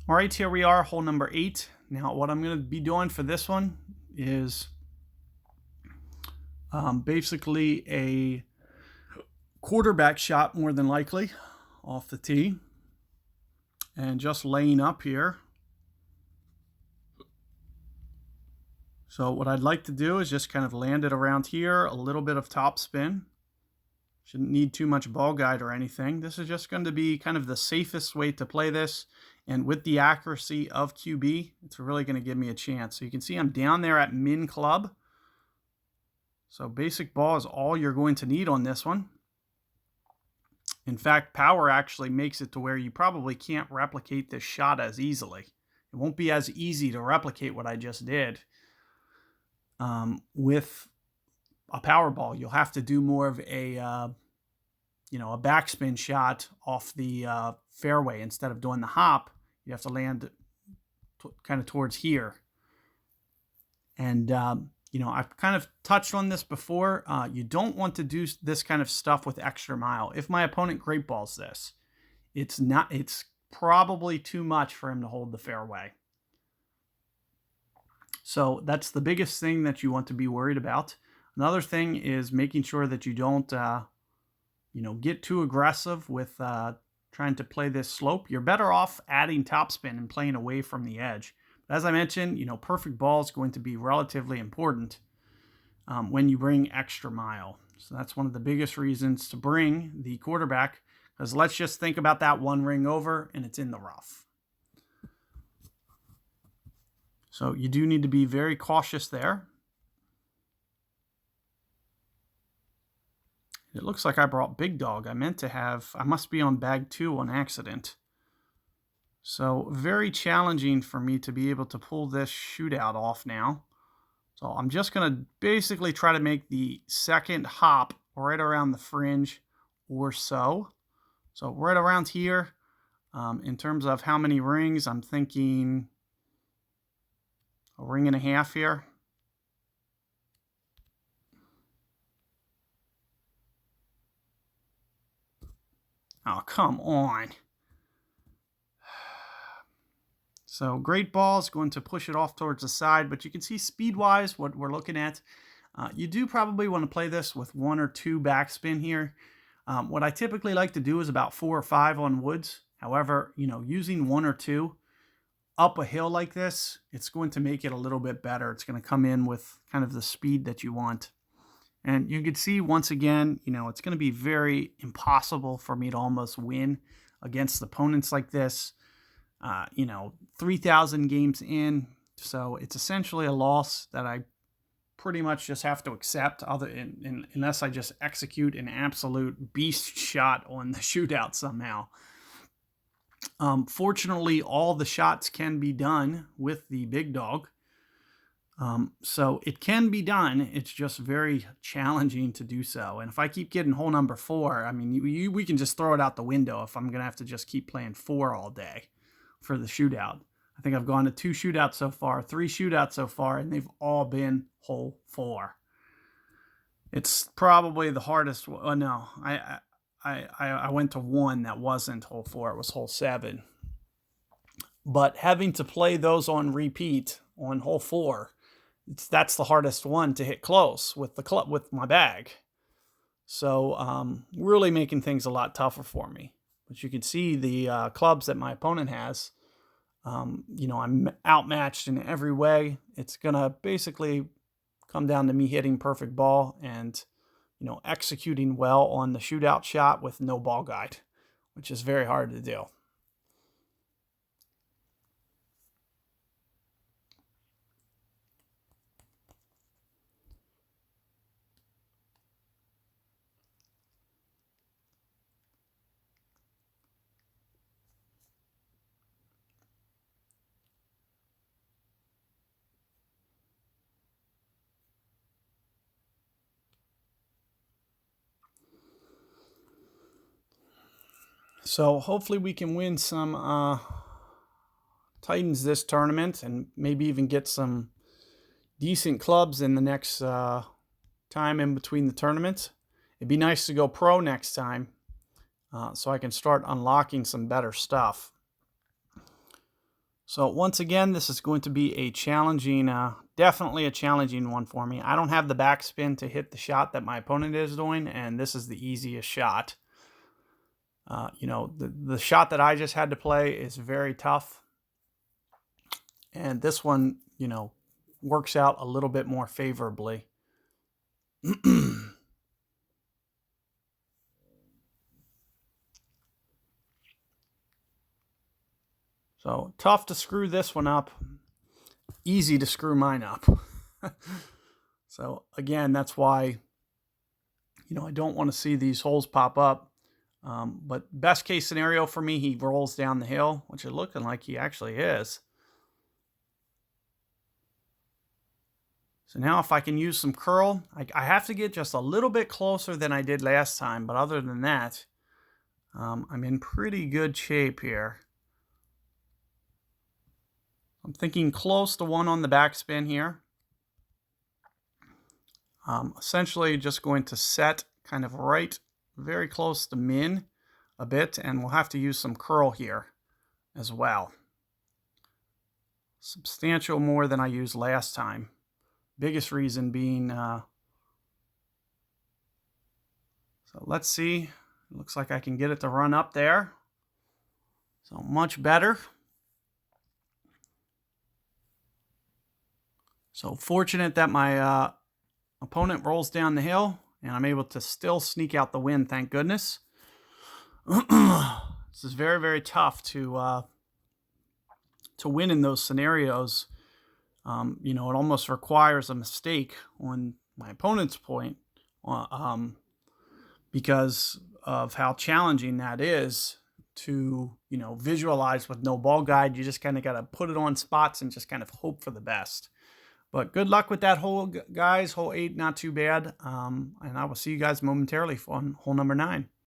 All right, here we are, hole number 8. Now, what I'm going to be doing for this one is basically a quarterback shot, more than likely, off the tee. And just laying up here. So what I'd like to do is just kind of land it around here, a little bit of topspin. Shouldn't need too much ball guide or anything. This is just going to be kind of the safest way to play this. And with the accuracy of QB, it's really going to give me a chance. So you can see I'm down there at min club. So basic ball is all you're going to need on this one. In fact, power actually makes it to where you probably can't replicate this shot as easily. It won't be as easy to replicate what I just did with a power ball. You'll have to do more of a backspin shot off the fairway instead of doing the hop. You have to land kind of towards here. And I've kind of touched on this before. You don't want to do this kind of stuff with extra mile. If my opponent great balls this, it's probably too much for him to hold the fairway. So that's the biggest thing that you want to be worried about. Another thing is making sure that you don't, get too aggressive with trying to play this slope. You're better off adding topspin and playing away from the edge. But as I mentioned, perfect ball is going to be relatively important when you bring extra mile. So that's one of the biggest reasons to bring the quarterback, because let's just think about that one ring over and it's in the rough. So you do need to be very cautious there. It looks like I brought Big Dog. I must be on bag 2 on accident. So very challenging for me to be able to pull this shootout off now. So I'm just going to basically try to make the second hop right around the fringe or so. So right around here, in terms of how many rings, I'm thinking a ring and a half here. Oh, come on. So great ball is going to push it off towards the side, but you can see speed-wise what we're looking at. You do probably want to play this with 1 or 2 backspin here. What I typically like to do is about 4 or 5 on woods. However, using 1 or 2 up a hill like this, it's going to make it a little bit better. It's going to come in with kind of the speed that you want. And you can see, once again, it's going to be very impossible for me to almost win against opponents like this. 3,000 games in, so it's essentially a loss that I pretty much just have to accept, unless I just execute an absolute beast shot on the shootout somehow. Fortunately, all the shots can be done with the Big Dog. So it can be done. It's just very challenging to do so. And if I keep getting hole number 4, I mean, we can just throw it out the window if I'm going to have to just keep playing 4 all day for the shootout. I think I've gone to 2 shootouts so far, 3 shootouts so far, and they've all been hole 4. It's probably the hardest. Oh, no, I went to 1 that wasn't hole 4. It was hole 7. But having to play those on repeat on hole 4, that's the hardest one to hit close with with my bag. So really making things a lot tougher for me. But you can see the clubs that my opponent has. I'm outmatched in every way. It's going to basically come down to me hitting perfect ball and, executing well on the shootout shot with no ball guide, which is very hard to do. So hopefully we can win some Titans this tournament and maybe even get some decent clubs in the next time in between the tournaments. It'd be nice to go pro next time so I can start unlocking some better stuff. So once again, this is going to be a challenging, definitely a challenging one for me. I don't have the backspin to hit the shot that my opponent is doing, and this is the easiest shot. You know, the shot that I just had to play is very tough. And this one, you know, works out a little bit more favorably. So tough to screw this one up. Easy to screw mine up. So again, that's why, you know, I don't want to see these holes pop up. But best case scenario for me, he rolls down the hill, which is looking like he actually is. So now if I can use some curl, I have to get just a little bit closer than I did last time. But other than that, I'm in pretty good shape here. I'm thinking close to 1 on the backspin here. Essentially just going to set kind of right, very close to min a bit, and we'll have to use some curl here as well. Substantial more than I used last time. Biggest reason being, so let's see. It looks like I can get it to run up there. So much better. So fortunate that my opponent rolls down the hill and I'm able to still sneak out the win, thank goodness. This is very, very tough to win in those scenarios. You know, it almost requires a mistake on my opponent's point because of how challenging that is to, you know, visualize with no ball guide. You just kind of got to put it on spots and just kind of hope for the best. But good luck with that hole, guys. Hole 8, not too bad. And I will see you guys momentarily on hole number 9.